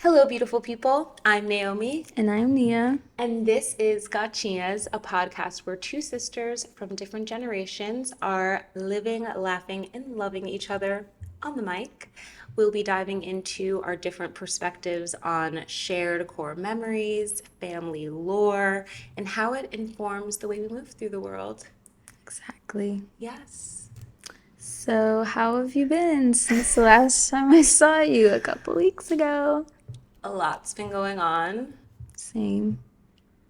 Hello, beautiful people. I'm Naomi, And I'm Nia. and this is Gatinhas, a podcast where two sisters from different generations are living, laughing, and loving each other on the mic. We'll be diving into our different perspectives on shared core memories, family lore, and how it informs the way we move through the world. Exactly. Yes. So, how have you been since the last time I saw you a couple weeks ago? A lot's been going on. Same.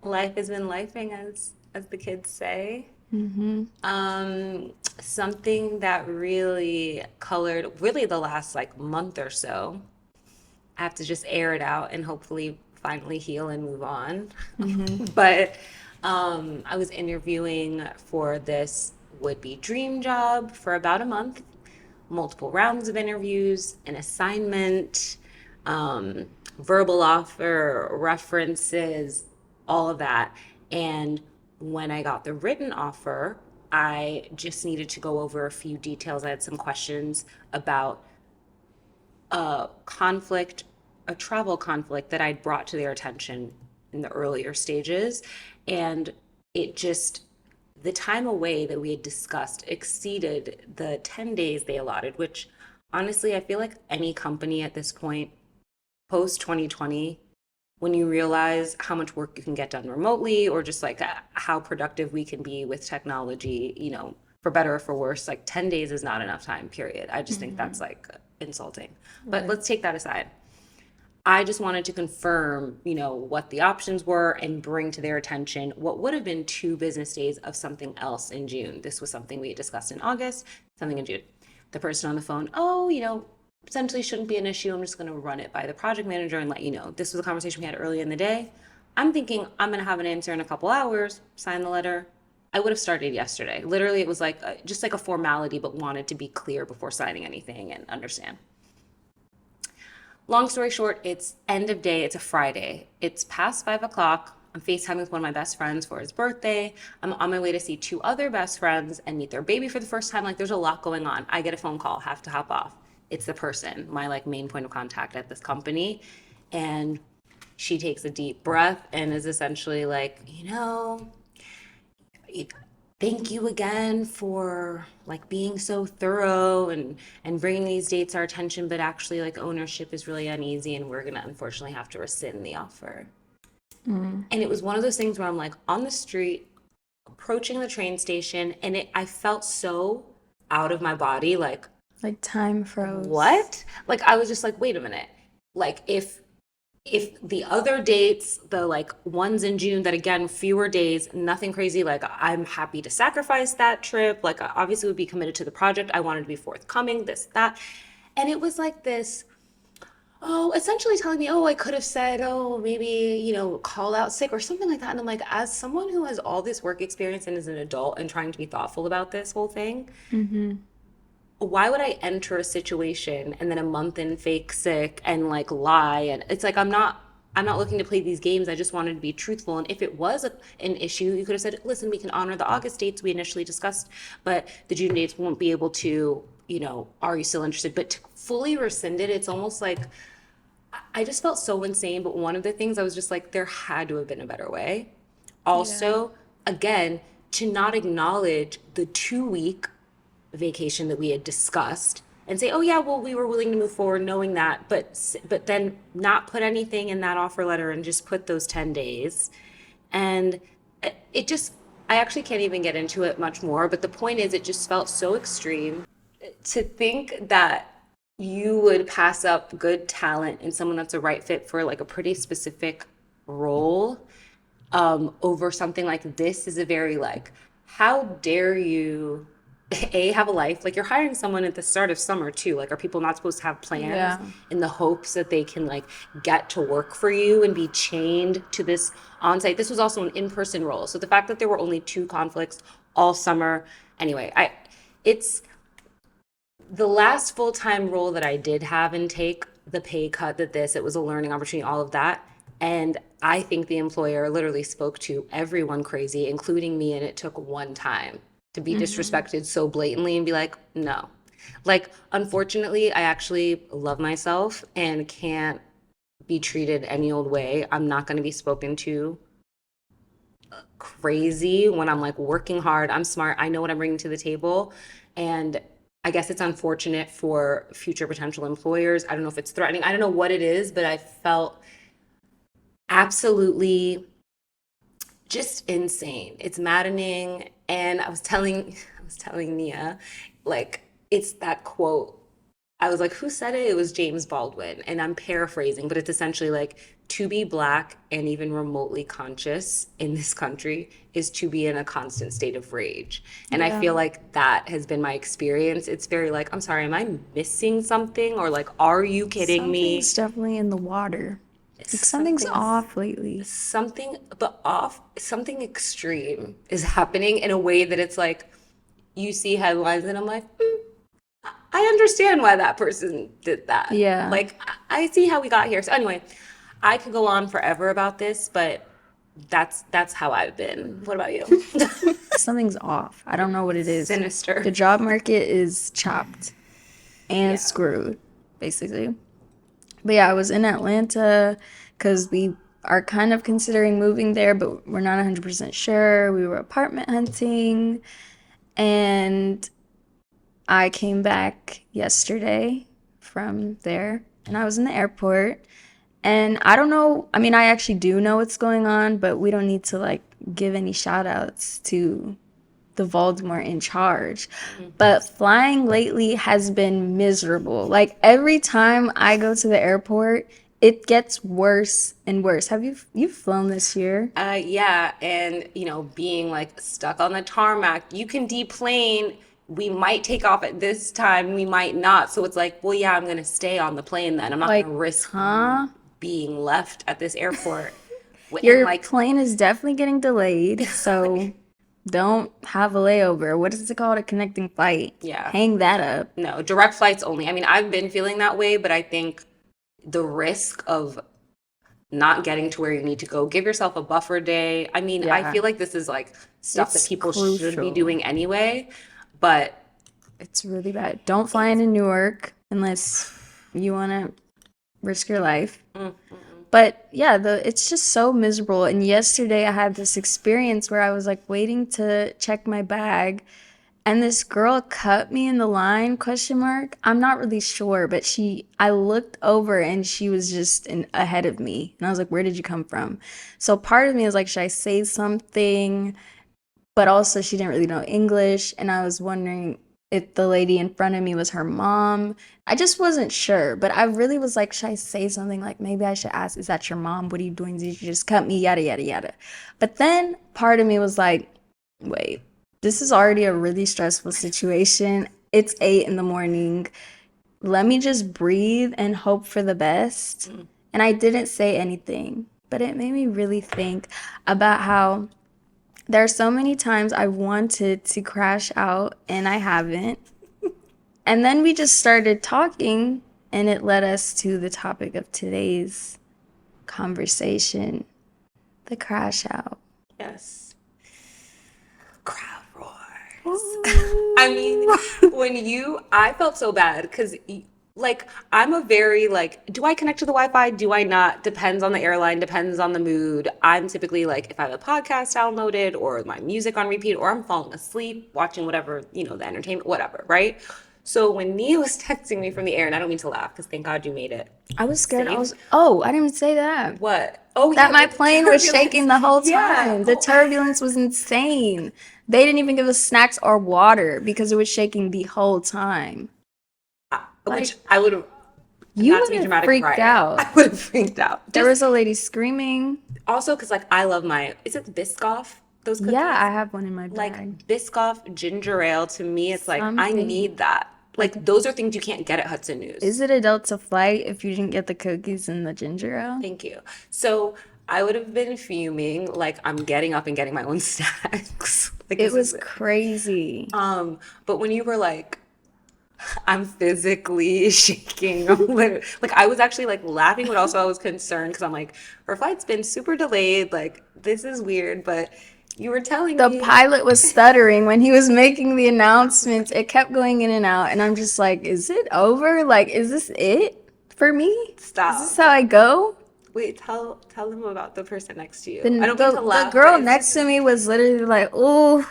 Life has been lifing, as the kids say. Mm-hmm. Something that really colored really the last like month or so. I have to just air it out and hopefully finally heal and move on. Mm-hmm. But I was interviewing for this would-be dream job for about a month, multiple rounds of interviews, an assignment, verbal offer, references, all of that. And when I got the written offer, I just needed to go over a few details. I had some questions about a conflict, a travel conflict that I'd brought to their attention in the earlier stages. And it just, the time away that we had discussed exceeded the 10 days they allotted, which honestly, I feel like any company at this point, post 2020, when you realize how much work you can get done remotely or just like how productive we can be with technology, for better or for worse, like 10 days is not enough time, period. I just think Mm-hmm. that's like insulting. But Right. let's take that aside. I just wanted to confirm, what the options were and bring to their attention what would have been 2 business days of something else in June. This was something we had discussed in August, something in June. The person on the phone, oh, potentially shouldn't be an issue. I'm just going to run it by the project manager and let you know. This was a conversation we had early in the day. I'm thinking I'm going to have an answer in a couple hours, sign the letter. I would have started yesterday. Literally, it was like just like a formality, but wanted to be clear before signing anything and understand. Long story short, it's end of day. It's a Friday. It's past 5 o'clock. I'm FaceTiming with one of my best friends for his birthday. I'm on my way to see 2 other best friends and meet their baby for the first time. Like, there's a lot going on. I get a phone call, have to hop off. It's the person, my like main point of contact at this company. And she takes a deep breath and is essentially like, thank you again for like being so thorough and bringing these dates our attention, but actually like ownership is really uneasy and we're gonna unfortunately have to rescind the offer. Mm. And it was one of those things where I'm like on the street approaching the train station, and I felt so out of my body, like, Like time froze. what? Like, I was just like, wait a minute. Like, if the other dates, the like ones in June that again, fewer days, nothing crazy, like I'm happy to sacrifice that trip. Like I obviously would be committed to the project. I wanted to be forthcoming, this, that. And it was like this, oh, essentially telling me, oh, I could have said, oh, maybe, call out sick or something like that. And I'm like, as someone who has all this work experience and is an adult and trying to be thoughtful about this whole thing, Mm-hmm. why would I enter a situation and then a month in fake sick and like lie? And it's like I'm not looking to play these games. I just wanted to be truthful. And if it was an issue, you could have said, listen, we can honor the August dates we initially discussed, but the June dates won't be able to, are you still interested? But to fully rescind it, it's almost like I just felt so insane. But one of the things I was just like, there had to have been a better way. Yeah. Also, again, to not acknowledge the 2 week vacation that we had discussed and say, oh yeah, well, we were willing to move forward knowing that, but then not put anything in that offer letter and just put those 10 days. And it just, I actually can't even get into it much more, but the point is, it just felt so extreme to think that you would pass up good talent and someone that's a right fit for like a pretty specific role over something like this is a very like, how dare you have a life, like you're hiring someone at the start of summer too, like are people not supposed to have plans Yeah. in the hopes that they can like get to work for you and be chained to this on-site? This was also an in-person role, so the fact that there were only 2 conflicts all summer, anyway, I it's the last full-time role that I did have and take the pay cut, that this, it was a learning opportunity, all of that. And I think the employer literally spoke to everyone crazy, including me, and it took one time to be Mm-hmm. disrespected so blatantly and be like, no. Like, unfortunately, I actually love myself and can't be treated any old way. I'm not going to be spoken to crazy when I'm like working hard. I'm smart. I know what I'm bringing to the table. And I guess it's unfortunate for future potential employers. I don't know if it's threatening. I don't know what it is, but I felt absolutely just insane. It's maddening. And I was telling Nia, like, it's that quote. I was like, who said it? It was James Baldwin. And I'm paraphrasing, but it's essentially like, to be black and even remotely conscious in this country is to be in a constant state of rage. And I Yeah. feel like that has been my experience. It's very like, I'm sorry, am I missing something? Or like, are you kidding Something's me? definitely in the water. Like something's Something's off lately. something the off something extreme is happening in a way that it's like you see headlines and I'm like, I understand why that person did that. Yeah. Like I see how we got here. So anyway, I could go on forever about this, but that's how I've been. What about you? Something's off. I don't know what it is. Sinister. The job market is chopped and Yeah. screwed, basically. But yeah, I was in Atlanta because we are kind of considering moving there, but we're not 100% sure. We were apartment hunting, and I came back yesterday from there, and I was in the airport. And I don't know, I mean, I actually do know what's going on, but we don't need to like give any shout outs to the Voldemort in charge. But flying lately has been miserable. Like every time I go to the airport, it gets worse and worse. You've flown this year? Yeah, and being like stuck on the tarmac, you can deplane. We might take off at this time, we might not. So it's like, well, yeah, I'm gonna stay on the plane then. I'm not Like, gonna risk huh? being left at this airport. And Your like, plane is definitely getting delayed, so don't have a layover. What is it called? A connecting flight. yeah, Hang that up. no, direct flights only. I mean, I've been feeling that way, but I think the risk of not getting to where you need to go, give yourself a buffer day. I mean, I Yeah, feel like this is like stuff that it's people should be crucial. doing anyway, but It's really bad. Don't fly it's into Newark unless you want to risk your life. mm, mm, But yeah, it's just so miserable. And yesterday I had this experience where I was like waiting to check my bag and this girl cut me in the line, question mark. I'm not really sure, but I looked over and she was just ahead of me. And I was like, where did you come from? So part of me was like, should I say something? But also she didn't really know English, and I was wondering if the lady in front of me was her mom. I just wasn't sure, but I really was like, should I say something like maybe I should ask, is that your mom? What are you doing? Did you just cut me? Yada yada yada. But then part of me was like, wait, this is already a really stressful situation. It's 8 in the morning. Let me just breathe and hope for the best. mm. And I didn't say anything, but it made me really think about how there are so many times I wanted to crash out and I haven't. And then we just started talking, and it led us to the topic of today's conversation, the crash out. Yes. Crowd roars. I mean, Ooh. I felt so bad because, like, I'm a very, like, do I connect to the Wi Fi? Do I not? Depends on the airline, depends on the mood. I'm typically like, if I have a podcast downloaded or my music on repeat, or I'm falling asleep watching whatever, the entertainment, whatever, right? So when Nia was texting me from the air, and I don't mean to laugh because thank God you made it I was scared. safe. I didn't even say that. What? Oh, That yeah, my the plane was turbulence. shaking the whole Yeah. time. The Oh, turbulence was insane. They didn't even give us snacks or water because it was shaking the whole time. which Like, I would have, you not to would be have dramatic, freaked right? out. I would have freaked out. There Just was a lady screaming. also because, like, I love is it Biscoff, those Yeah, cookies? I have one in my bag. Like, Biscoff ginger ale, to me, it's like, I Something need that. like, Like, those are things you can't get at Hudson is News. it a Delta flight if you didn't get the cookies and the ginger ale? Thank you. So I would have been fuming, like, I'm getting up and getting my own snacks. Like, It this is was it. crazy. But when you were like, I'm physically shaking. I'm like I was actually like laughing, but also I was concerned because I'm like, her flight's been super delayed. Like this is weird, but you were telling The me, pilot was stuttering when he was making the announcements. It kept going in and out, and I'm just like, is it over? Like, is this it for me? Is this stop. how I go? Wait, tell them about the person next to you. I The don't mean to the laugh, but girl it's next just to me was literally like, "Ooh,"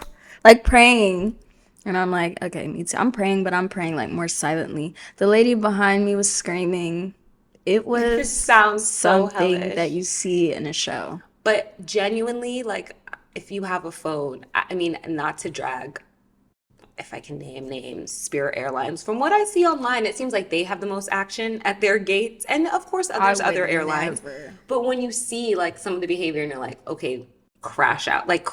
like praying. And I'm like, "Okay, me too." I'm praying, but I'm praying like more silently. The lady behind me was screaming. It it was sounds so something that hellish. you see in a show. But genuinely, like, if you have a phone, I mean, not to drag, if I can name names, Spirit Airlines. From what I see online, it seems like they have the most action at their gates. And of course, I there's would other airlines. never. But when you see like some of the behavior and you're like, okay, crash out, like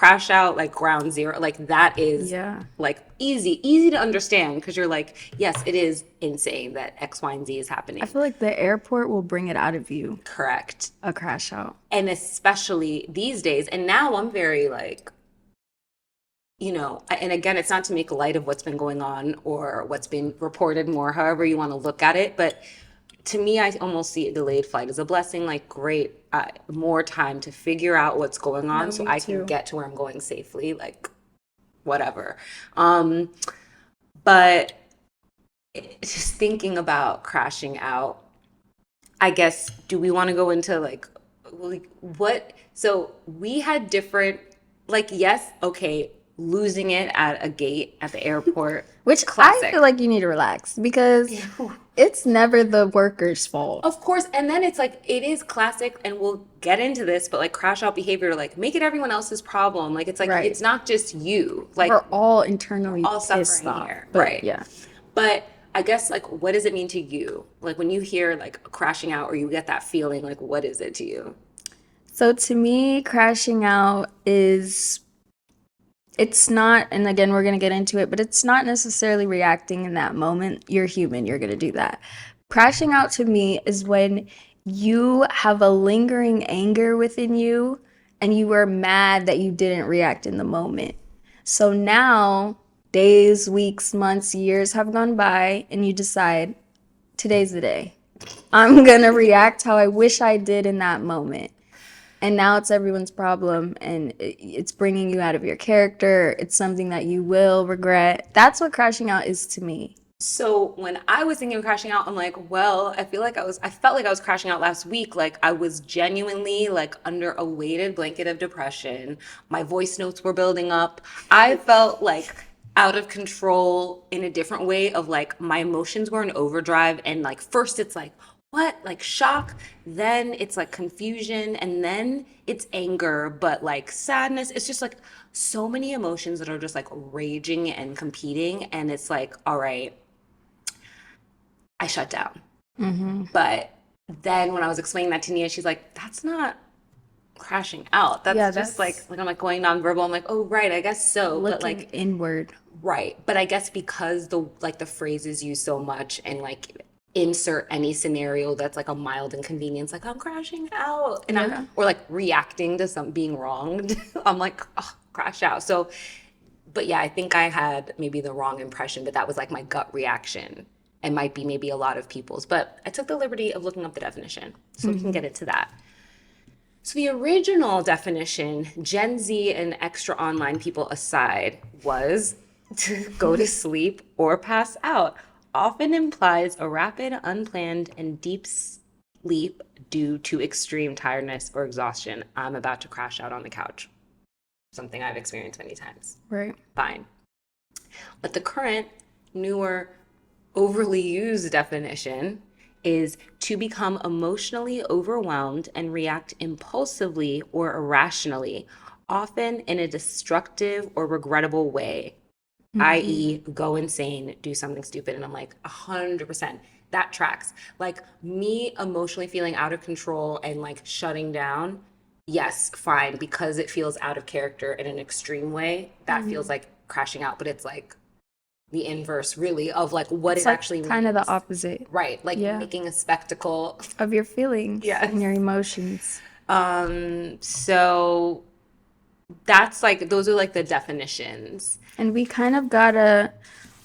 ground zero, like that is Yeah. like easy to understand because you're like, yes, it is insane that X, Y, and Z is I happening. feel like the airport will bring it out of you, Correct. a crash out. And especially these days. And now I'm very like, and again, it's not to make light of what's been going on or what's been reported more, however you want to look at it. But to me, I almost see a delayed flight as a blessing. Like, great, more time to figure out what's going No, on so me I can too. get to where I'm going safely. Like, whatever. Um, but just thinking about crashing out, I guess, do we want to go into like what? So we had different, like, yes, okay, losing it at a gate at the airport, Which I feel classic. like you need to relax because it's never the worker's fault. Of course, and then it's like it is classic, and we'll get into this, but like crash out behavior, like make it everyone else's problem. Like it's like Right. it's not just you. Like We're all we're internally all pissed suffering off. here, But right? yeah. But I guess like what does it mean to you? Like when you hear like crashing out or you get that feeling, like what is it to you? So to me, crashing out is it's not, and again, we're going to get into it, but it's not necessarily reacting in that moment. You're human, you're going to do that. Crashing out to me is when you have a lingering anger within you and you are mad that you didn't react in the moment. So now, days, weeks, months, years have gone by, and you decide, today's the day. I'm going to react how I wish I did in that moment. And now it's everyone's problem, and it's bringing you out of your character. It's something that you will regret. That's what crashing out is to me. So when I was thinking of crashing out, I'm like, well, I felt like I was crashing out last week. Like I was genuinely like under a weighted blanket of depression. My voice notes were building up. I felt like out of control in a different way of like my emotions were in overdrive. And like first it's like, what? Like shock, then it's like confusion, and then it's anger, but like sadness. It's just like so many emotions that are just like raging and competing. And it's like, all right, I shut down. But then when I was explaining that to Nia, she's like, that's not crashing out. Yeah, That's just that's like I'm like going nonverbal. I'm like, oh right, I guess so. But looking like inward. right. But I guess because the phrase is used so much and like insert any scenario that's like a mild inconvenience, like I'm crashing out and I'm Yeah. or like reacting to some being wronged. I'm like, oh, crash out. So but yeah, I think I had maybe the wrong impression, but that was like my gut reaction and might be maybe a lot of people's. But I took the liberty of looking up the definition so we can get into that. So the original definition, Gen Z and extra online people aside, was to go to sleep or pass out. Often implies a rapid, unplanned, and deep sleep due to extreme tiredness or exhaustion. I'm about to crash out on the couch. Something I've experienced many times. Right. Fine. But the current, newer, overly used definition is to become emotionally overwhelmed and react impulsively or irrationally, often in a destructive or regrettable way, i.e., go insane, do something stupid. And I'm like, 100%. That tracks. Like me emotionally feeling out of control and like shutting down, yes, fine, because it feels out of character in an extreme way. That feels like crashing out, but it's like the inverse really of like what It's it like actually kind of the means. opposite. Right, like Yeah. making a spectacle. Of your feelings Yes. and your emotions. So that's like those are like the definitions. And we kind of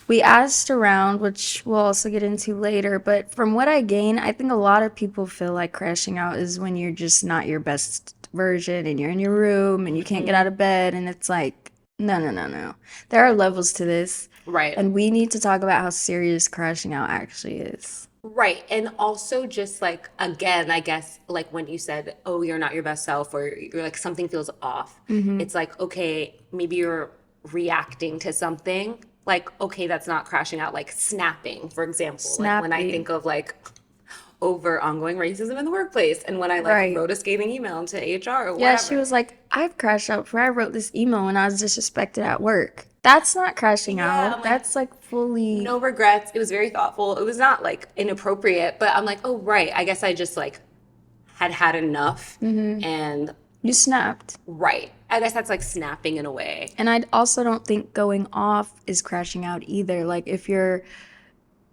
we asked around, which we'll also get into later, but from what I gain, I think a lot of people feel like crashing out is when you're just not your best version and you're in your room and you can't get out of bed. And it's like, no, no, no, no. There are levels to this. Right. And we need to talk about how serious crashing out actually is. Right. And also just like again, I guess like when you said, "Oh, you're not your best self," or you're like something feels off. It's like, okay, maybe you're reacting to something. Like, okay, that's not crashing out, like snapping, for example. Like when I Snapping. think of like over ongoing racism in the workplace and when I like Right. wrote a scathing email to HR or Yeah, she whatever. was like, I've crashed out before. I wrote this email when I was disrespected at work. That's not crashing Yeah, out. I'm like, That's like fully, no regrets. It was very thoughtful. It was not like inappropriate, but I'm like, oh, right. I guess I just like had had enough and you snapped. right. I guess that's like snapping in a way. And I also don't think going off is crashing out either. Like if you're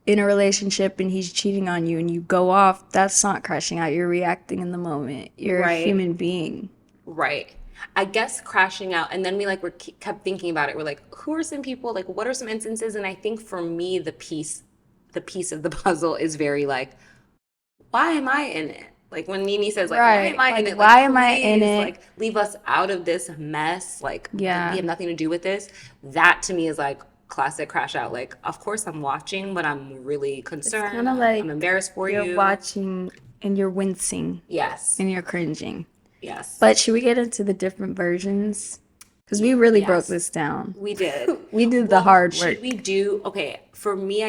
in a relationship and he's cheating on you and you go off, that's not crashing out. You're reacting in the moment. You're a Right. human being. Right. I guess crashing out, and then we like were kept thinking about it. We're like, who are some people? Like, what are some instances? And I think for me, the piece of the puzzle is very like, why am I in it? Like when Nini says, like, why am Right. I in Like, it? Like, why am I in please, it? like, leave us out of this mess. Like, we Yeah. have nothing to do with this. That to me is like classic crash out. Like, of course I'm watching, but I'm really It's kind concerned. of I'm like embarrassed for you're you. watching and you're wincing Yes. and you're cringing. Yes. But should we get into the different versions? Because we really broke Yes. this down. We did. We did the Well, hard should we work. do, okay, for me,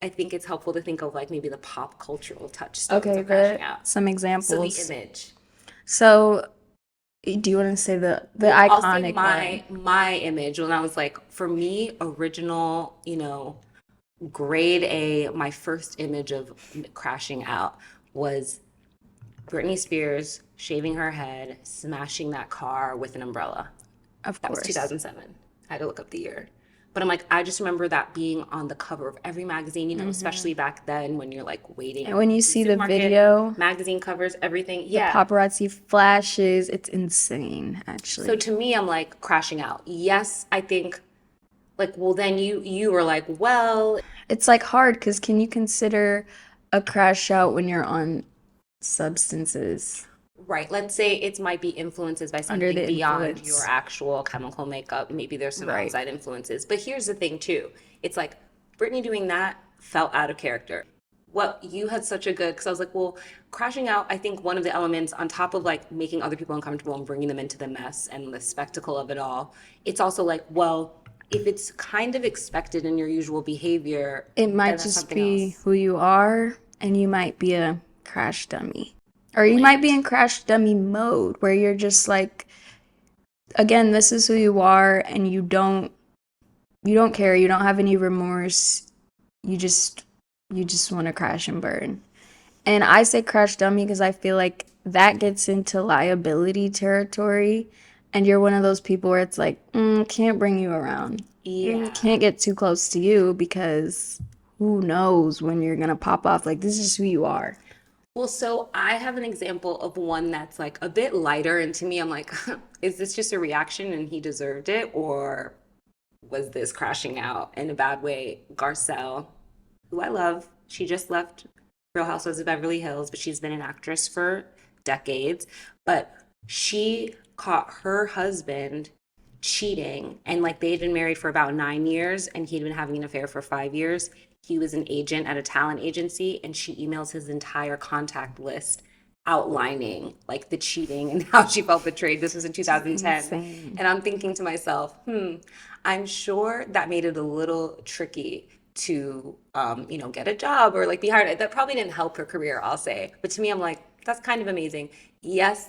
I think it's helpful to think of like maybe the pop cultural touchstones Okay, of crashing the out. some So the examples. image. So, do you want to say the Well, I'll say iconic one? my image when I was like, for me, original, grade A, my first image of crashing out was Britney Spears shaving her head, smashing that car with an umbrella. Of That was course. 2007. I had to look up the year. But I'm like, I just remember that being on the cover of every magazine, especially back then when you're like And waiting when you in the see the supermarket, video, magazine covers, everything. the Yeah. paparazzi flashes, it's insane, So actually. to me, I'm like crashing out. Yes, I think like, well, then you were like, well, It's like hard because can you consider a crash out when you're on substances right. Let's say it might be influences by under something the beyond your influence? actual chemical makeup. Maybe there's some Right. outside influences. But here's the thing, too. It's like Britney doing that felt out of character. What you had such a good, because I was like, well, crashing out, I think one of the elements on top of like making other people uncomfortable and bringing them into the mess and the spectacle of it all, it's also like, well, if it's kind of expected in your usual behavior, It then might that's just something be else. who you are, and you might be a crash dummy. Or you might be Bland. in crash dummy mode where you're just like, again, this is who you are, and you don't care, you don't have any remorse. You just you just want to crash and burn. And I say crash dummy because I feel like that gets into liability territory. And you're one of those people where it's like, can't bring you around. Yeah. Can't get too close to you because who knows when you're going to pop off. Like, this is who you are. Well, so I have an example of one that's like a bit lighter, and to me, I'm like, is this just a reaction and he deserved it, or was this crashing out in a bad way? Garcelle, who I love, she just left Real Housewives of Beverly Hills, but she's been an actress for decades. But she caught her husband cheating, and like they'd been married for about 9 years, and he'd been having an affair for 5 years. He was an agent at a talent agency, and she emails his entire contact list outlining like the cheating and how she felt betrayed. This was in Which is 2010. insane. And I'm thinking to myself, I'm sure that made it a little tricky to, get a job or like be hired. That probably didn't help her career, I'll say. But to me, I'm like, that's kind of amazing. Yes,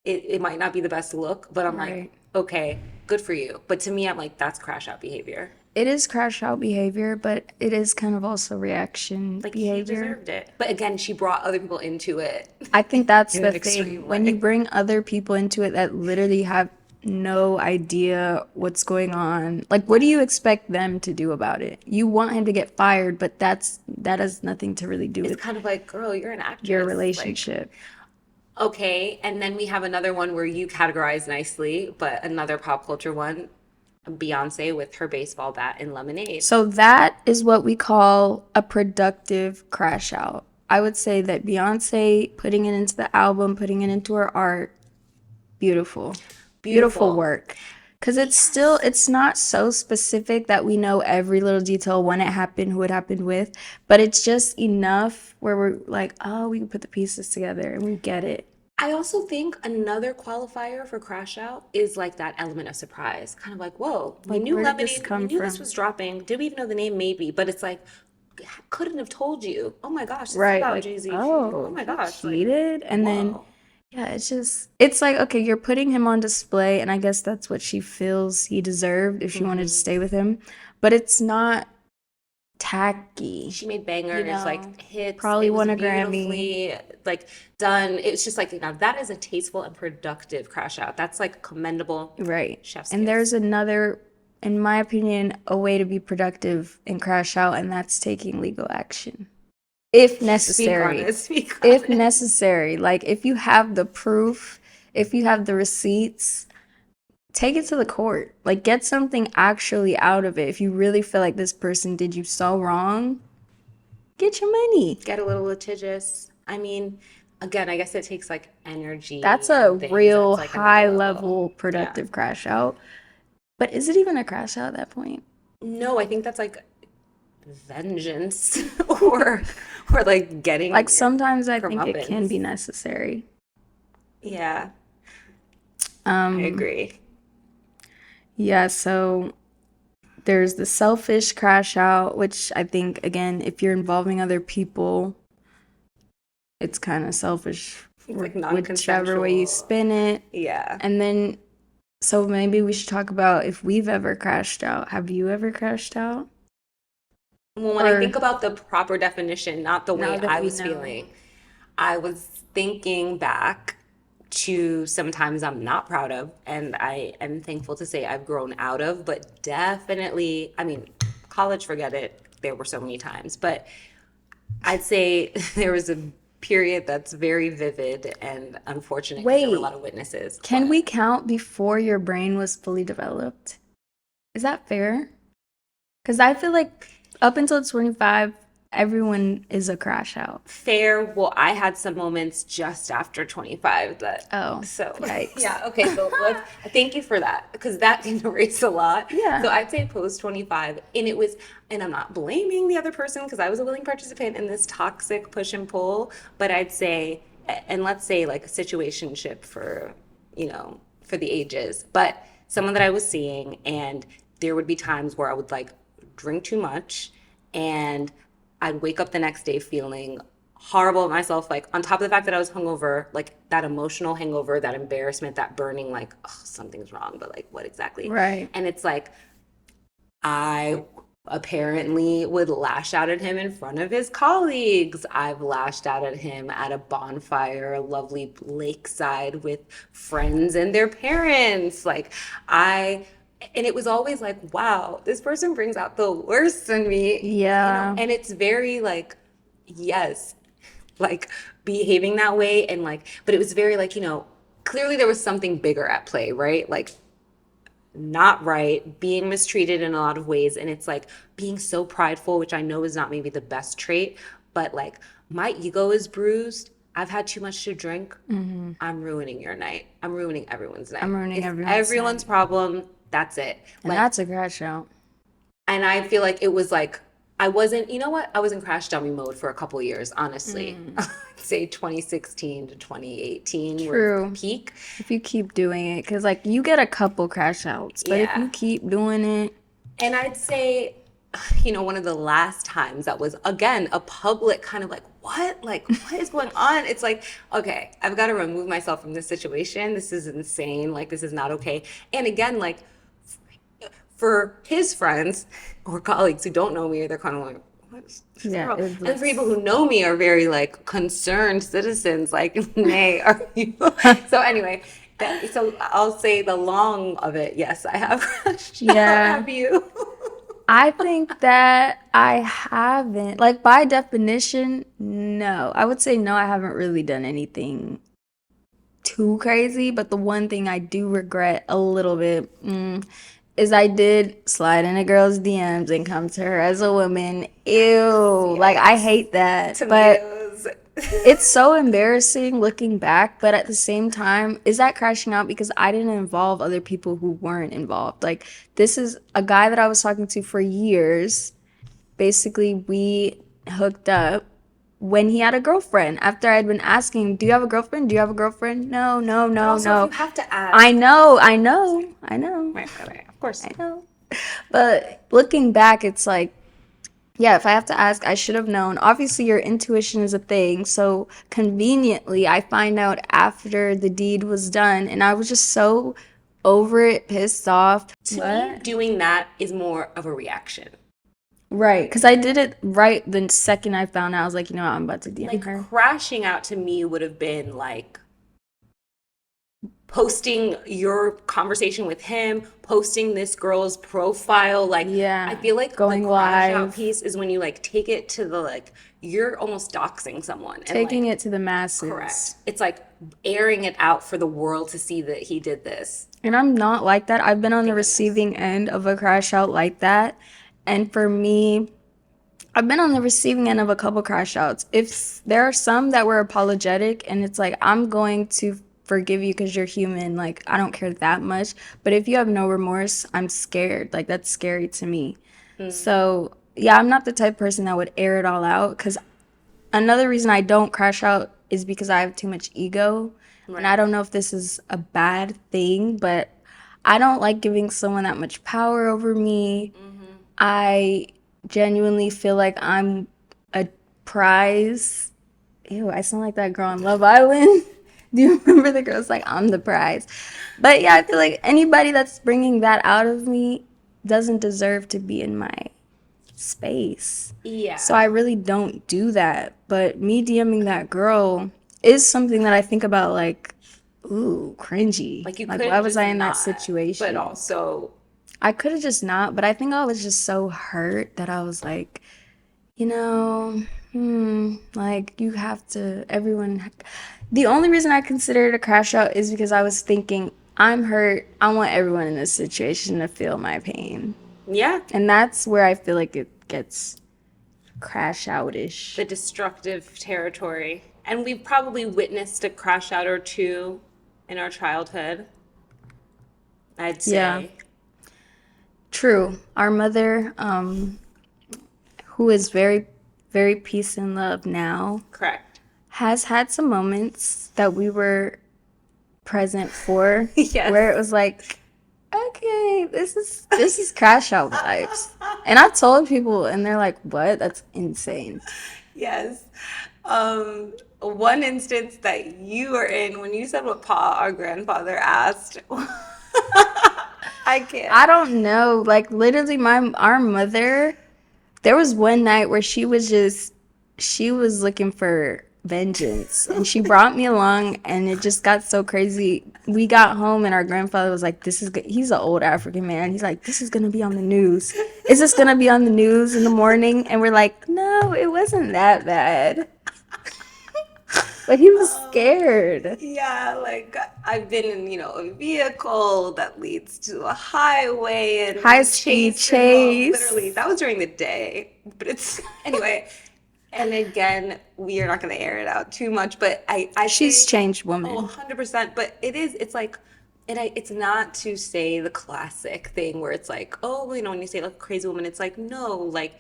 it might not be the best look, but I'm like, Right. okay, good for you. But to me, I'm like, that's crash out behavior. It is crash out behavior, but it is kind of also reaction Like he behavior. deserved it. But again, she brought other people into it I think that's in the an thing. extreme When you way. bring other people into it that literally have no idea what's going on, like what do you expect them to do about it? You want him to get fired, but that has nothing to really do It's with kind of like, girl, you're an your actress. Like, relationship. okay. And then we have another one where you categorize nicely, but another pop culture one, Beyonce with her baseball bat in Lemonade. So that is what we call a productive crash out. I would say that Beyonce putting it into the album, putting it into her art, beautiful. Beautiful Beautiful. work. Because it's not so specific that we know every little detail when it happened, who it happened with, but it's just enough where we're like, oh, we can put the pieces together and we get it. I also think another qualifier for crash out is like that element of surprise. Kind of like, whoa, we Like, knew where did this Lemonade, we come knew this from? was dropping. Did we even know the name? Maybe. But it's like, couldn't have told you. Oh my gosh, this is Right. about Like, Jay-Z cheating. Oh oh, my he gosh. Like, cheated? And then, whoa. yeah, it's like, okay, you're putting him on display, and I guess that's what she feels he deserved if she wanted to Hmm. stay with him. But it's not tacky, She made you bangers, know? like hits. Probably It was won a Grammy. beautifully like done. It's just like, now that is a tasteful and productive crash out. That's like commendable. Right. Chef's And there's kiss. another, in my opinion, a way to be productive and crash out, and that's taking legal action. If Speak on necessary. it. Speak on If it. necessary. Like, if you have the proof, if you have the receipts, take it to the court. Like, get something actually out of it. If you really feel like this person did you so wrong, get your money. Get a little litigious. I mean, again, I guess it takes like That's energy a and things. real That's like another high level. level Yeah. productive crash out. But is it even a crash out at that point? No, I think that's like vengeance or like Like getting your sometimes I think it can comeuppance. be necessary. Yeah, I Um, agree. yeah, so there's the selfish crash out, which I think again, if you're involving other people, it's kind of selfish It's like whichever way you non-consensual. spin it. Yeah. And then so maybe we should talk about if we've ever crashed out. Have you ever crashed out? Well, when I Or think about the proper definition, not the now way that I we was know? feeling, I was thinking back to sometimes I'm not proud of, and I am thankful to say I've grown out of, but definitely, I mean, college, forget it. There were so many times, but I'd say there was a period that's very vivid and unfortunate because there were a lot Wait, of witnesses. can What? we count before your brain was fully developed? Is that fair? Because I feel like up until 25, everyone is a crash out. Fair. Well, I had some moments just after 25 that, Oh, so yikes. yeah, okay, so let's, thank you for that because that can erase a lot. So Yeah. I'd say post 25, and it was, and I'm not blaming the other person because I was a willing participant in this toxic push and pull, but I'd say, and let's say like a situationship for, for the ages, but someone that I was seeing, and there would be times where I would like drink too much and I'd wake up the next day feeling horrible at myself, like on top of the fact that I was hungover, like that emotional hangover, that embarrassment, that burning, like, oh, something's wrong, but like, what exactly? Right. And it's like, I apparently would lash out at him in front of his colleagues. I've lashed out at him at a bonfire, a lovely lakeside with friends and their parents. Like, and it was always like, wow, this person brings out the worst in me, Yeah. and it's very like, yes, like behaving that way. And like, but it was very like, clearly there was something bigger at play, right? Like, not right, being mistreated in a lot of ways. And it's like being so prideful, which I know is not maybe the best trait, but like my ego is bruised. I've had too much to drink. I'm ruining your night. I'm ruining everyone's I'm night. ruining It's everyone's everyone's night. problem. That's it. And Like, that's a crash out. and I feel like it was like, I wasn't, you know what? I was in crash dummy mode for a couple of years, honestly. I'd say 2016 to 2018 were the True. peak. If you keep doing it, because like you get a couple crash outs, but if you Yeah. keep doing it, And I'd say, one of the last times that was, again, a public kind of like, what? Like, what is going on? It's like, okay, I've got to remove myself from this situation. This is insane. Like, this is not okay. And again, like, for his friends or colleagues who don't know me, they're kind of like, what's this yeah, girl? And for people it's who know me are very like concerned citizens, like, nay, are you? So anyway, so I'll say the long of it. Yes, I have crushed out. yeah. Have you? I think that I haven't, like by definition, no. I would say no, I haven't really done anything too crazy, but the one thing I do regret a little bit is I did slide in a girl's DMs and come to her as a woman. Yikes, Ew, like I yikes. hate that. But was. It's so embarrassing looking back, but at the same time, is that crashing out because I didn't involve other people who weren't involved? Like, this is a guy that I was talking to for years. Basically, we hooked up when he had a girlfriend. After I'd been asking, "Do you have a girlfriend? Do you have a girlfriend?" No, no, But no, also, if you no. have to ask. I know, I know, I know, Right, of course. I know. But looking back, it's like, yeah, if I have to ask, I should have known. Obviously, your intuition is a thing. So conveniently, I find out after the deed was done, and I was just so over it, pissed off. To me, What? doing that is more of a reaction. Right. Because I did it right the second I found out. I was like, you know what, I'm about to DM Like her. crashing out to me would have been like posting your conversation with him, posting this girl's profile. Like, I Yeah. feel like the Going crash out live, piece is when you like take it to the like, you're almost doxing someone. And taking like, it to the correct. masses. It's like airing it out for the world to see that he did this. And I'm not like that. I've been on the Thank goodness. receiving end of a crash out like that. And for me, I've been on the receiving end of a couple crash outs. If there are some that were apologetic and it's like, I'm going to forgive you because you're human, like, I don't care that much. But if you have no remorse, I'm scared. Like, that's scary to me. So, yeah, I'm not the type of person that would air it all out because another reason I don't crash out is because I have too much ego. And I Right. don't know if this is a bad thing, but I don't like giving someone that much power over me. I genuinely feel like I'm a prize. Ew, I sound like that girl on Love Island. Do you remember the girl's like, I'm the prize? But yeah, I feel like anybody that's bringing that out of me doesn't deserve to be in my space. So Yeah. I really don't do that. But me DMing that girl is something that I think about like, ooh, cringy. Like you Like, could why have was just I in that not, but situation? also, I could have just not, but I think I was just so hurt that I was like, you know, like you have to, everyone. The only reason I considered it a crash out is because I was thinking, I'm hurt. I want everyone in this situation to feel my pain. yeah, And that's where I feel like it gets crash out-ish. the destructive territory. And we've probably witnessed a crash out or two in our childhood, I'd Yeah, say. true. Our mother, who is very, very peace and love now, Correct. has had some moments that we were present for Yes. where it was like, okay, this is crash out vibes. And I've told people and they're like, what? That's insane. Yes. One instance that you were in when you said what Pa, our grandfather, asked. I can't. I don't know. Like literally our mother, there was one night where she was looking for vengeance and she brought me along and it just got so crazy. We got home and our grandfather was like, this is good. He's an old African man. He's like, this is going to be on the news. Is this going to be on the news in the morning? And we're like, no, it wasn't that bad. But he was scared. Yeah, like I've been in, a vehicle that leads to a highway High and speed chase involved. Literally, chase. that was during the day. But it's anyway. And again, we are not going to air it out too much, but I She's say, changed oh, woman. 100%. But it's like, it's not to say the classic thing where it's like, oh, when you say like crazy woman, it's like, no, like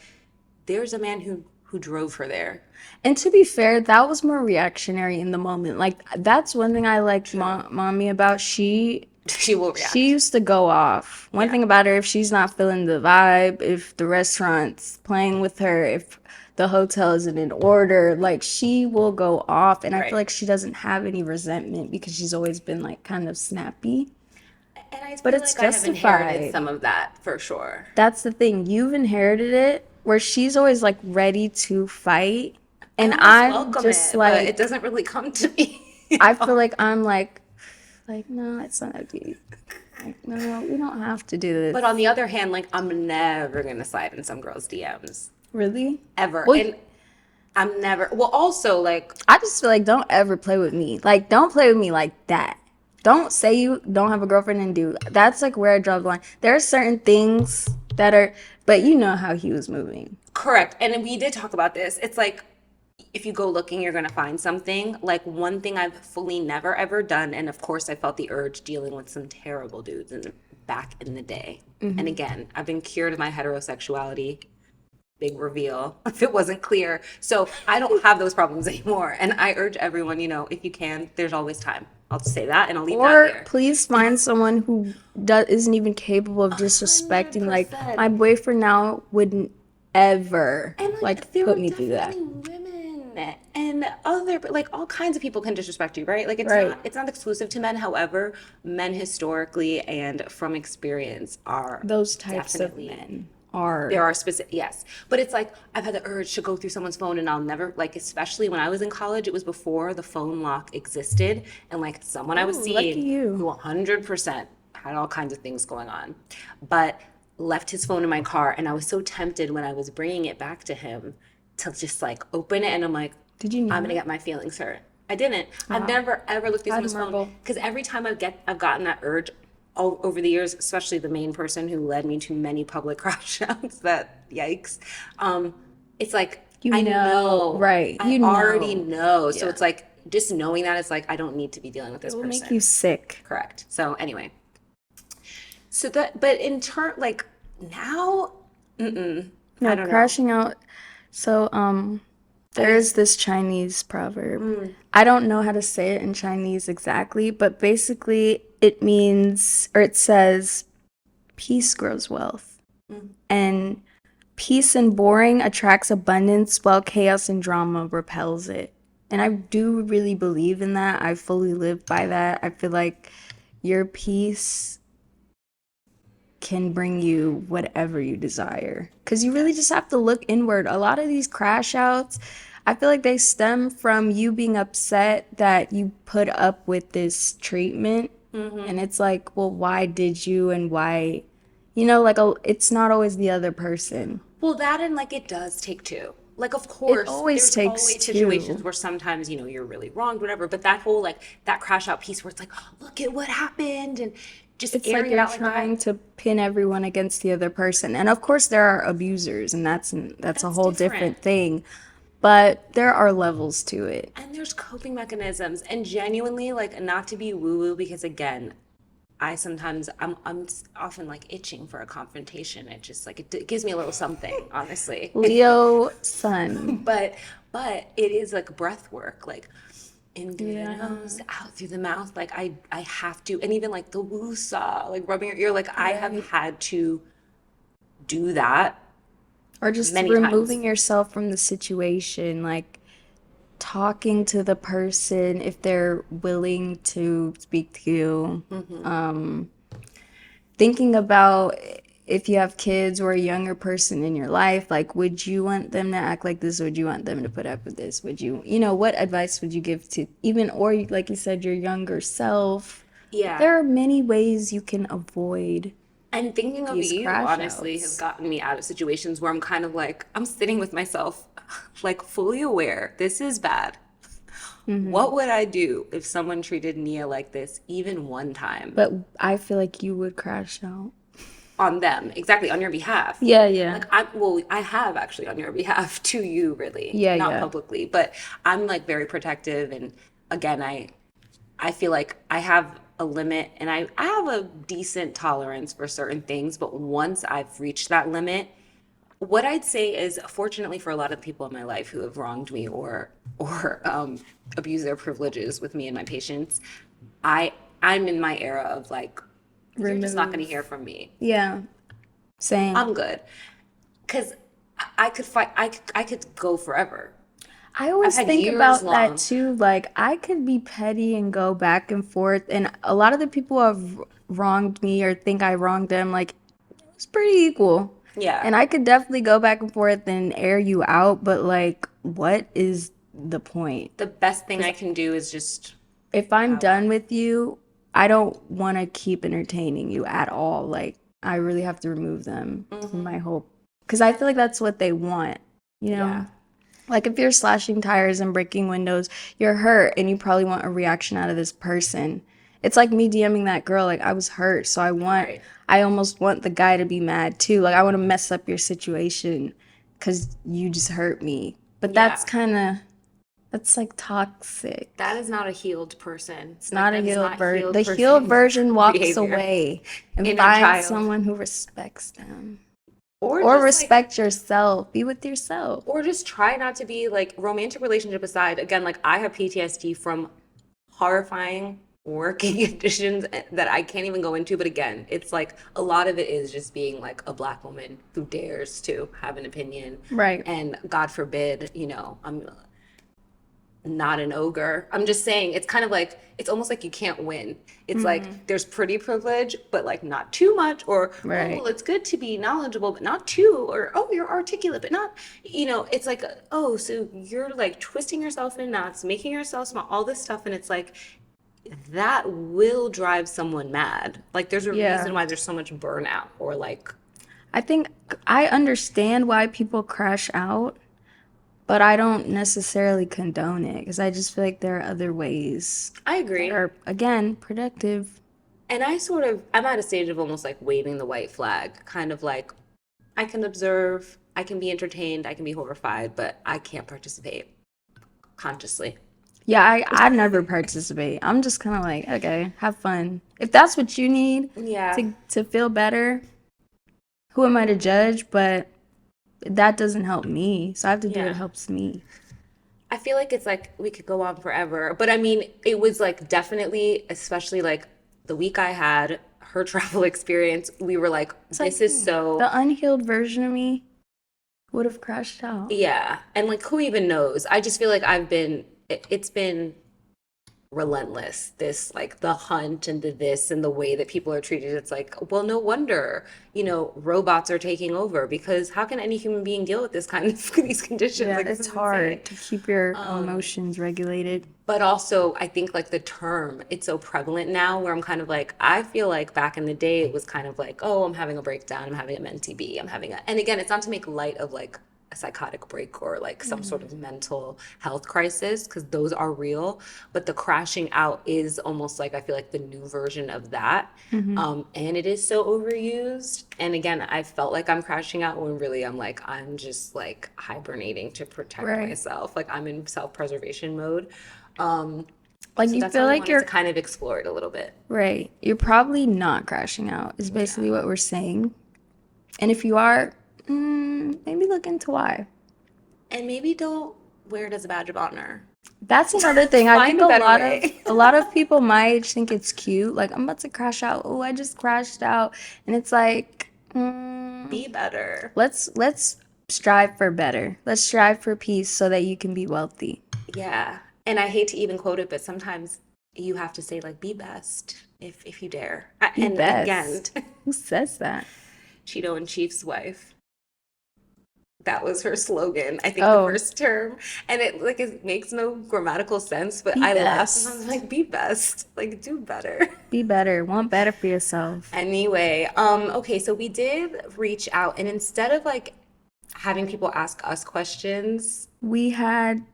there's a man who drove her there. And to be fair, that was more reactionary in the moment. Like that's one thing I liked True. mommy about. She will She react. used to go off. One Yeah. thing about her, if she's not feeling the vibe, if the restaurant's playing with her, if the hotel isn't in order, like she will go off. And I feel Right. like she doesn't have any resentment because she's always been like kind of snappy. And I But feel it's like I have inherited justified. some of that for sure. That's the thing. You've inherited it where she's always like ready to fight. I And almost I'm welcome just it, but it like, doesn't really come to me. I feel like I'm like, no, it's not that deep. Like, no, we don't have to do But this. on the other hand, like I'm never gonna slide in some girl's DMs Really? ever, Well, and I'm never. Well, also like I just feel like don't ever play with me. Like, don't play with me like that. Don't say you don't have a girlfriend and do. That's like where I draw the line. There are certain things that are, but you know how he was moving. correct, and we did talk about this. It's like if you go looking, you're going to find something. Like one thing I've fully never ever done, and of course I felt the urge dealing with some terrible dudes back in the day. And again, I've been cured of my heterosexuality. Big reveal if it wasn't clear. So I don't have those problems anymore. And I urge everyone, if you can, there's always time. I'll just say that and I'll leave that Or there. please find someone who isn't even capable of disrespecting. Like, my 100%. boyfriend now wouldn't ever, And like, there put are me through that. definitely women and other like all kinds of people can disrespect you, right? Like Right. it's not exclusive to men. However, men historically and from experience are Those types of definitely men there are are specific, yes, but it's like I've had the urge to go through someone's phone and I'll never like, especially when I was in college, it was before the phone lock existed, and like someone I was ooh, lucky seeing you. who 100% had all kinds of things going on, but left his phone in my car, and I was so tempted when I was bringing it back to him to just like open it, and I'm like, Did you I'm gonna not? get my feelings hurt. I didn't. I've Wow. never ever looked through someone's phone Admirable. because every time I've gotten that urge all over the years, especially the main person who led me to many public crash outs. That yikes. Um, it's like You I know, know, right. I You already know. know. So Yeah. it's like just knowing that it's like I don't need to be dealing with It this will make you person. sick. Correct. So anyway, so that but in turn, like now, I No, don't know. crashing out. So, I there is guess. this Chinese proverb. I don't know how to say it in Chinese exactly, but basically it means, or it says, peace grows wealth. And peace and boring attracts abundance, while chaos and drama repels it. And I do really believe in that. I fully live by that. I feel like your peace can bring you whatever you desire. Because you really just Yes. have to look inward. A lot of these crash outs, I feel like they stem from you being upset that you put up with this treatment. And it's like, well, why did you and why? Like it's not always the other person. Well, that and like it does take two. Like, of It course, always there's takes always situations two. where sometimes, you're really wronged, whatever. But that whole like that crash out piece where it's like, look at what happened and just It's like airing it you're out like trying that, to pin everyone against the other person. And of course there are abusers, and that's a that's whole different. different thing. But there are levels to it. And there's coping mechanisms. And genuinely, like, not to be woo woo, because again, I'm often like itching for a confrontation. It just like it gives me a little something, honestly. Leo sun. but it is like breath work, like in through the Yeah. nose, out through the mouth. Like I have to, and even like the woo saw, like rubbing your ear. Like I have Right. had to do that Or just many times. removing yourself from the situation, like talking to the person if they're willing to speak to you. Thinking about if you have kids or a younger person in your life, like, would you want them to act like this? Would you want them to put up with this? Would what advice would you give to even, or like you said, your younger self? Yeah. There are many ways you can avoid And thinking of these you, crash honestly, has outs. gotten me out of situations where I'm kind of like, I'm sitting with myself, like fully aware this is bad. What would I do if someone treated Nia like this even one time But I feel like you would crash out. on them? Exactly, on your behalf. Yeah, yeah. Like I have actually on your behalf to you, really, Yeah, not yeah. publicly, but I'm like very protective. And again, I feel like I have a limit, and I have a decent tolerance for certain things, but once I've reached that limit, what I'd say is, fortunately for a lot of people in my life who have wronged me or abused their privileges with me and my patients, I I'm in my era of like, you're just not going to hear Remove. from me. Yeah, same. I'm good, because I could fight. I could go forever. I I've always had think years about that long. too. Like, I could be petty and go back and forth, and a lot of the people who have wronged me or think I wronged them, like, it's pretty equal. Yeah, And I could definitely go back and forth and air you out, but like, what is the point? the best thing Because I can do is just if I'm have. done with you, I don't want to keep entertaining you at all. Like, I really have to remove them from my whole. Because I feel like that's what they want, you Yeah, know? Like, if you're slashing tires and breaking windows, you're hurt and you probably want a reaction out of this person. It's like me DMing that girl, like, I was hurt, so right. I almost want the guy to be mad too. Like, I want to mess up your situation because you just hurt me. But that's Yeah. kind of That's like That toxic. is not a healed person. It's Like not a that is healed not version. healed The healed person version walks behavior. away and Inner finds child. someone who respects them. Or Or just like respect yourself. Be with yourself. or just try not to be like romantic relationship aside. Again, like I have PTSD from horrifying working conditions that I can't even go into. But again, it's like a lot of it is just being like a black woman who dares to have an opinion. Right. And God forbid, I'm not an ogre. I'm just saying it's kind of like it's almost like you can't win. It's like there's pretty privilege, but like not too much, or oh Right. well, it's good to be knowledgeable, but not too, or oh you're articulate, but not. It's like oh so you're like twisting yourself in knots, making yourself small, all this stuff, and it's like that will drive someone mad. Like there's a reason Yeah. why there's so much burnout, or like I think I understand why people crash out, but I don't necessarily condone it because I just feel like there are other ways I that agree. are, again, productive. And I'm at a stage of almost like waving the white flag, kind of like I can observe, I can be entertained, I can be horrified, but I can't participate consciously. Yeah, I never participate. I'm just kind of like, okay, have fun. If that's what you need Yeah. to feel better, who am I to judge? But that doesn't help me. So I have to do what Yeah. helps me. I feel like it's like we could go on forever. But I mean, it was like definitely, especially like the week I had her travel experience, we were like, It's like this is so, the unhealed version of me would have crashed out. yeah. And like, who even knows? I just feel like it's been relentless, this like the hunt and the this and the way that people are treated. It's like well no wonder robots are taking over, because how can any human being deal with this kind of these conditions? Yeah, Like this it's is insane. hard to keep your emotions regulated. But also I think like the term, it's so prevalent now, where I'm kind of like I feel like back in the day it was kind of like oh I'm having a breakdown, I'm having a mentee b, I'm having a, and again it's not to make light of like a psychotic break or like some sort of mental health crisis, because those are real, but the crashing out is almost like I feel like the new version of that. And it is so overused, and again I felt like I'm crashing out when really I'm just like hibernating to protect Right. myself, like I'm in self-preservation mode. um, Like so you that's feel how I like wanted to you're kind of explore it a little bit. right. You're probably not crashing out, is Yeah. basically what we're saying. And if you are, maybe look into why. And maybe don't wear it as a badge of honor. That's another thing. I Find think a better way. a lot of people my age think it's cute. Like I'm about to crash out. Oh, I just crashed out, and it's like, Be better. let's strive for better. Let's strive for peace so that you can be wealthy. Yeah. And I hate to even quote it, but sometimes you have to say like be best if you dare. Be And again, best. Who says that? Cheeto and Chief's wife. That was her slogan, I think the Oh, first term. And it makes no grammatical sense, but be I laugh sometimes, best. like be best. Like do better. Be better. Want better for yourself. Anyway, okay, so we did reach out, and instead of like having people ask us questions, We had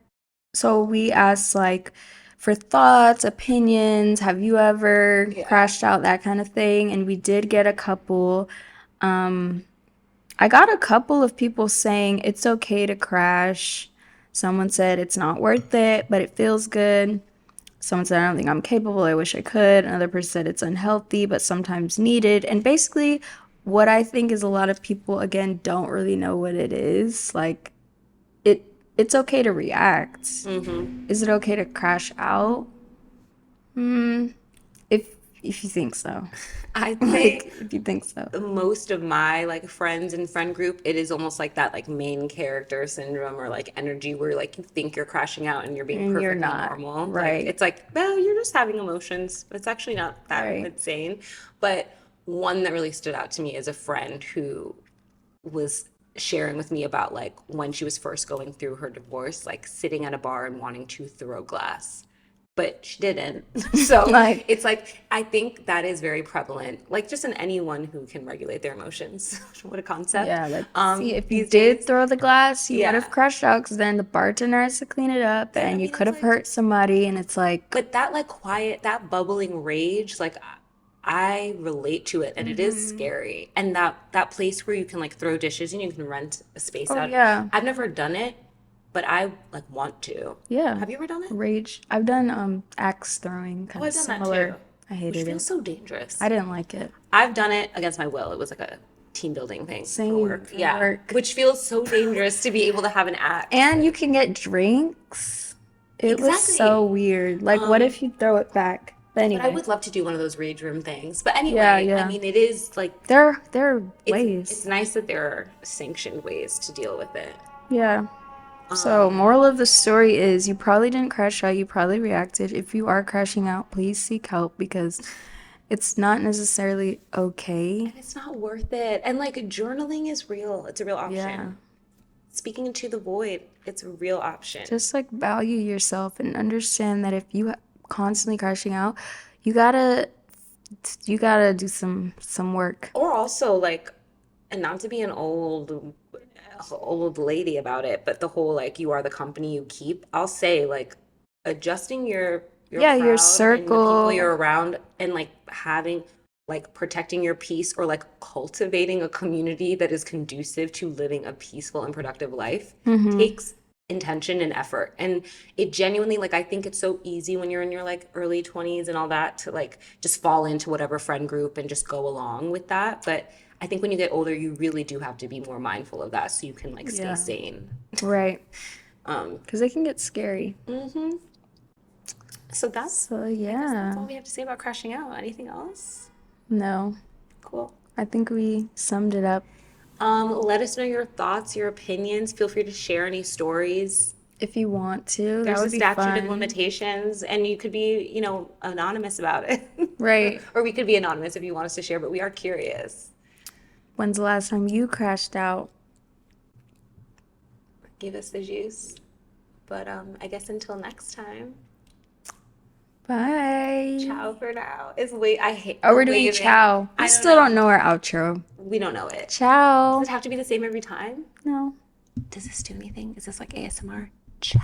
So we asked like for thoughts, opinions, have you ever yeah. crashed out, that kind of thing. And we did get a couple. Um, I got a couple of people saying it's okay to crash. Someone said it's not worth it, but it feels good. Someone said I don't think I'm capable, I wish I could. Another person said it's unhealthy, but sometimes needed. And basically, what I think is a lot of people, again, don't really know what it is. Like, it, it's okay to react. Hmm. Is it okay to crash out? Hmm. If if you think so, I'd like say if you think so, most of my like friends and friend group, it is almost like that like main character syndrome or like energy where like you think you're crashing out and you're being and you're perfectly not normal. Like right, it's like, well, you're just having emotions. It's actually not that right. insane. But one that really stood out to me is a friend who was sharing with me about like when she was first going through her divorce, like sitting at a bar and wanting to throw glass. But she didn't. So Like, it's like, I think that is very prevalent, like just in anyone who can regulate their emotions. What a concept. yeah, like see, if you These did days. throw the glass, you would have Yeah. crashed out because then the bartender has to clean it up, But I and you mean, could it's have like, hurt somebody. And it's like, but that like quiet, that bubbling rage, like I relate to it, and it is scary. And that place where you can like throw dishes and you can rent a space oh out. yeah, I've never done it, but I like want to. Yeah. Have you ever done it? Rage. I've done axe throwing, Oh, kind of I've done that too, similar. I which hated feels it. so I dangerous. didn't like it. I've done it against my will. It was like a team building thing for Same work. for Yeah, work. which feels so dangerous to be able to have an axe. And you can get drinks. It was so Exactly. weird. Like, what Um, if you throw it back? But but I anyway, would love to do one of those rage room things. But yeah, anyway, I yeah. mean, it is like There are it's ways. nice that there are sanctioned ways to deal with it. Yeah. So, Um, moral of the story is you probably didn't crash out, you probably reacted. If you are crashing out, please seek help because it's not necessarily okay. and it's not worth it. And like journaling is real. It's a real Yeah. option. Speaking into the void, it's a real option. Just like value yourself and understand that if you constantly crashing out, you gotta you gotta do some work. Or also like, and not to be an old lady about it, but the whole like you are the company you keep. I'll say like adjusting your Yeah, your crowd and the people circle. you're around and like having like protecting your peace or like cultivating a community that is conducive to living a peaceful and productive life Mm-hmm. takes intention and effort. And it genuinely, like, I think it's so easy when you're in your like early 20s and all that to like just fall into whatever friend group and just go along with that. But I think when you get older, you really do have to be more mindful of that so you can like stay Yeah. sane. Right. Um, Because they can get scary. hmm So So, I guess that's all yeah. we have to say about crashing out. Anything else? No, Cool. I think we summed it up. Let us know your thoughts, your opinions. Feel free to share any stories. If you want to, that There's a would be statute of fun. limitations, and you could be, anonymous about it. Right. Or we could be anonymous if you want us to share, but we are curious. When's the last time you crashed out? Give us the juice. But I guess until next time, Bye. ciao for now. Is wait, I hate Oh, the we're doing waving. ciao. We I don't still don't know. know our outro. We don't know it. Does Ciao. it have to be the same every time? No. Does this do anything? Is this like ASMR? Ciao.